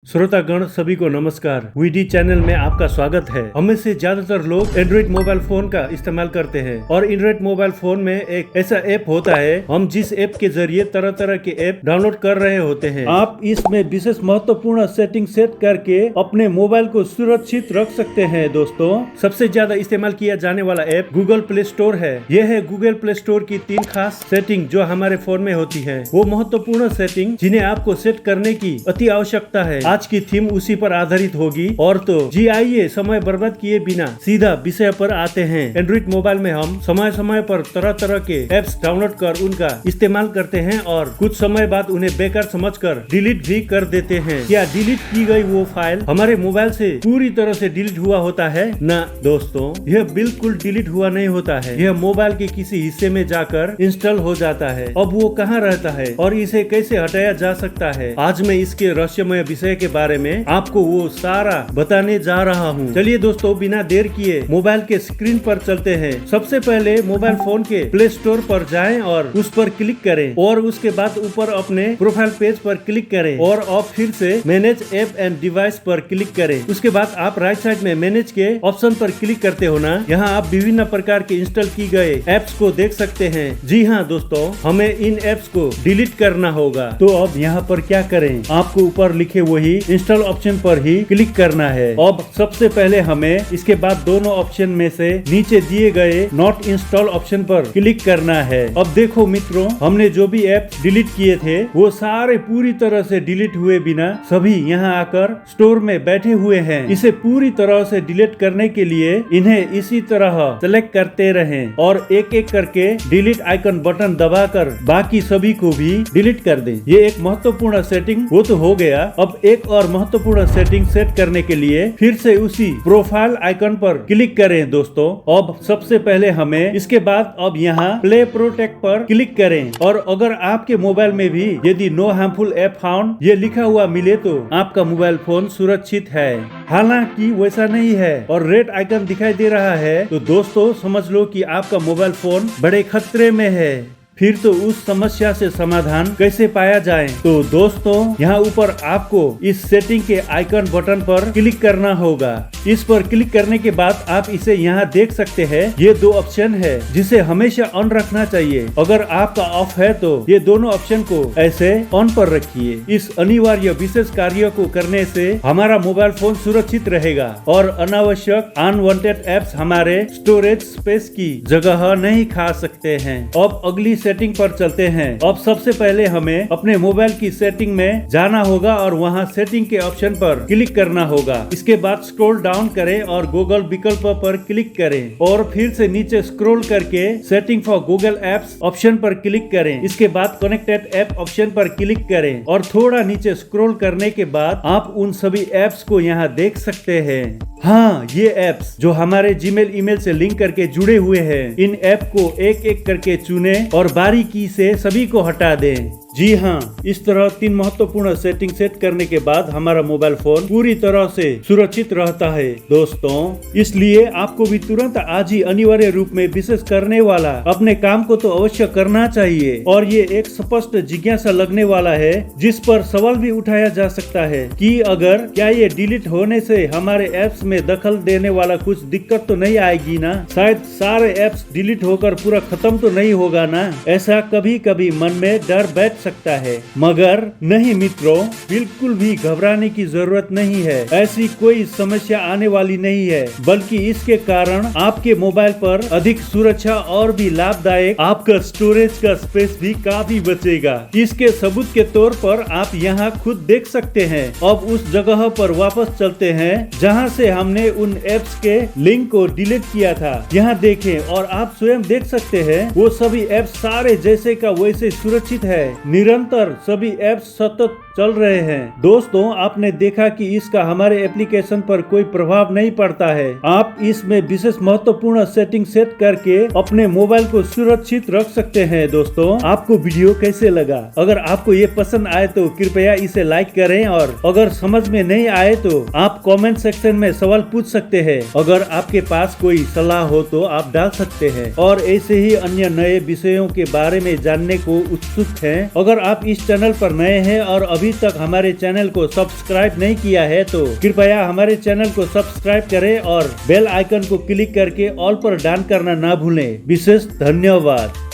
श्रोतागण सभी को नमस्कार। वीडी चैनल में आपका स्वागत है। हमें से ज्यादातर लोग एंड्रॉइड मोबाइल फोन का इस्तेमाल करते हैं और एंड्रॉइड मोबाइल फोन में एक ऐसा ऐप होता है, हम जिस ऐप के जरिए तरह तरह के ऐप डाउनलोड कर रहे होते हैं। आप इसमें विशेष महत्वपूर्ण सेटिंग सेट करके अपने मोबाइल को सुरक्षित रख सकते हैं। दोस्तों, सबसे ज्यादा इस्तेमाल किया जाने वाला ऐप गूगल प्ले स्टोर है। यह है गूगल प्ले स्टोर की 3 खास सेटिंग जो हमारे फोन में होती है। वो महत्वपूर्ण सेटिंग जिन्हें आपको सेट करने की अति आवश्यकता है। आज की थीम उसी पर आधारित होगी। और तो जी आइए समय बर्बाद किए बिना सीधा विषय पर आते हैं। एंड्रॉइड मोबाइल में हम समय समय पर तरह तरह के एप्स डाउनलोड कर उनका इस्तेमाल करते हैं और कुछ समय बाद उन्हें बेकार समझकर डिलीट भी कर देते हैं। क्या डिलीट की गई वो फाइल हमारे मोबाइल से पूरी तरह से डिलीट हुआ होता है? ना दोस्तों, यह बिल्कुल डिलीट हुआ नहीं होता है। यह मोबाइल के किसी हिस्से में जाकर इंस्टॉल हो जाता है। अब वो कहाँ रहता है और इसे कैसे हटाया जा सकता है, आज मैं इसके रहस्यमय विषय के बारे में आपको वो सारा बताने जा रहा हूँ। चलिए दोस्तों, बिना देर किए मोबाइल के स्क्रीन पर चलते हैं। सबसे पहले मोबाइल फोन के प्ले स्टोर पर जाएं और उस पर क्लिक करें और उसके बाद ऊपर अपने प्रोफाइल पेज पर क्लिक करें और अब फिर से मैनेज ऐप एंड डिवाइस पर क्लिक करें। उसके बाद आप राइट साइड में मैनेज के ऑप्शन पर क्लिक करते हो ना, यहाँ आप विभिन्न प्रकार के इंस्टॉल की गए एप्स को देख सकते हैं। जी हाँ दोस्तों, हमें इन एप्स को डिलीट करना होगा। तो अब यहाँ पर क्या करें, आपको ऊपर लिखे वही इंस्टॉल ऑप्शन पर ही क्लिक करना है। अब सबसे पहले हमें इसके बाद दोनों ऑप्शन में से नीचे दिए गए नॉट इंस्टॉल ऑप्शन पर क्लिक करना है। अब देखो मित्रों, हमने जो भी ऐप डिलीट किए थे वो सारे पूरी तरह से डिलीट हुए बिना सभी यहाँ आकर स्टोर में बैठे हुए हैं। इसे पूरी तरह से डिलीट करने के लिए इन्हें इसी तरह सेलेक्ट करते रहें और एक एक करके डिलीट आइकन बटन दबाकर बाकी सभी को भी डिलीट कर दें। ये एक महत्वपूर्ण सेटिंग वो तो हो गया। अब एक और महत्वपूर्ण सेटिंग सेट करने के लिए फिर से उसी प्रोफाइल आइकन पर क्लिक करें। दोस्तों, अब सबसे पहले हमें इसके बाद अब यहाँ प्ले प्रोटेक्ट पर क्लिक करें और अगर आपके मोबाइल में भी यदि नो हार्मफुल ऐप फाउंड ये लिखा हुआ मिले तो आपका मोबाइल फोन सुरक्षित है। हालांकि वैसा नहीं है और रेड आइकन दिखाई दे रहा है तो दोस्तों समझ लो कि आपका मोबाइल फोन बड़े खतरे में है। फिर तो उस समस्या से समाधान कैसे पाया जाए? तो दोस्तों, यहाँ ऊपर आपको इस सेटिंग के आइकन बटन पर क्लिक करना होगा। इस पर क्लिक करने के बाद आप इसे यहाँ देख सकते हैं। ये 2 ऑप्शन है जिसे हमेशा ऑन रखना चाहिए। अगर आपका ऑफ है तो ये दोनों ऑप्शन को ऐसे ऑन पर रखिए। इस अनिवार्य विशेष कार्य को करने से हमारा मोबाइल फोन सुरक्षित रहेगा और अनावश्यक अनवांटेड एप्स हमारे स्टोरेज स्पेस की जगह नहीं खा सकते हैं। अब अगली सेटिंग पर चलते हैं। अब सबसे पहले हमें अपने मोबाइल की सेटिंग में जाना होगा और वहां सेटिंग के ऑप्शन पर क्लिक करना होगा। इसके बाद स्क्रॉल डाउन करें और गूगल विकल्प पर क्लिक करें और फिर से नीचे स्क्रॉल करके setting for Google apps option पर क्लिक करें। इसके बाद कनेक्टेड ऐप ऑप्शन पर क्लिक करें और थोड़ा नीचे स्क्रॉल करने के बाद आप उन सभी एप्स को यहाँ देख सकते हैं। हाँ, ये एप्स जो हमारे जीमेल ईमेल से लिंक करके जुड़े हुए हैं, इन ऐप को एक एक करके चुने और बारीकी से सभी को हटा दें। जी हाँ, इस तरह 3 महत्वपूर्ण सेटिंग सेट करने के बाद हमारा मोबाइल फोन पूरी तरह से सुरक्षित रहता है। दोस्तों, इसलिए आपको भी तुरंत आज ही अनिवार्य रूप में विशेष करने वाला अपने काम को तो अवश्य करना चाहिए। और ये एक स्पष्ट जिज्ञासा लगने वाला है जिस पर सवाल भी उठाया जा सकता है कि अगर क्या ये डिलीट होने से हमारे एप्स में दखल देने वाला कुछ दिक्कत तो नहीं आएगी ना? शायद सारे एप्स डिलीट होकर पूरा खत्म तो नहीं होगा ना? ऐसा कभी कभी मन में डर बैठ सकता है, मगर नहीं मित्रों, बिल्कुल भी घबराने की जरूरत नहीं है। ऐसी कोई समस्या आने वाली नहीं है, बल्कि इसके कारण आपके मोबाइल पर अधिक सुरक्षा और भी लाभदायक आपका स्टोरेज का स्पेस भी काफी बचेगा। इसके सबूत के तौर पर आप यहाँ खुद देख सकते हैं। अब उस जगह पर वापस चलते हैं जहाँ से हमने उन एप्स के लिंक को डिलीट किया था। यहाँ देखें और आप स्वयं देख सकते हैं वो सभी एप्स सारे जैसे का वैसे सुरक्षित है। निरंतर सभी ऐप्स सतत चल रहे हैं। दोस्तों, आपने देखा कि इसका हमारे एप्लीकेशन पर कोई प्रभाव नहीं पड़ता है। आप इसमें विशेष महत्वपूर्ण सेटिंग सेट करके अपने मोबाइल को सुरक्षित रख सकते हैं। दोस्तों, आपको वीडियो कैसे लगा? अगर आपको ये पसंद आए तो कृपया इसे लाइक करें और अगर समझ में नहीं आए तो आप कमेंट सेक्शन में सवाल पूछ सकते हैं। अगर आपके पास कोई सलाह हो तो आप डाल सकते हैं और ऐसे ही अन्य नए विषयों के बारे में जानने को उत्सुक हैं। अगर आप इस चैनल पर नए हैं और अभी तक हमारे चैनल को सब्सक्राइब नहीं किया है तो कृपया हमारे चैनल को सब्सक्राइब करें और बेल आइकन को क्लिक करके ऑल पर डान करना ना भूलें। विशेष धन्यवाद।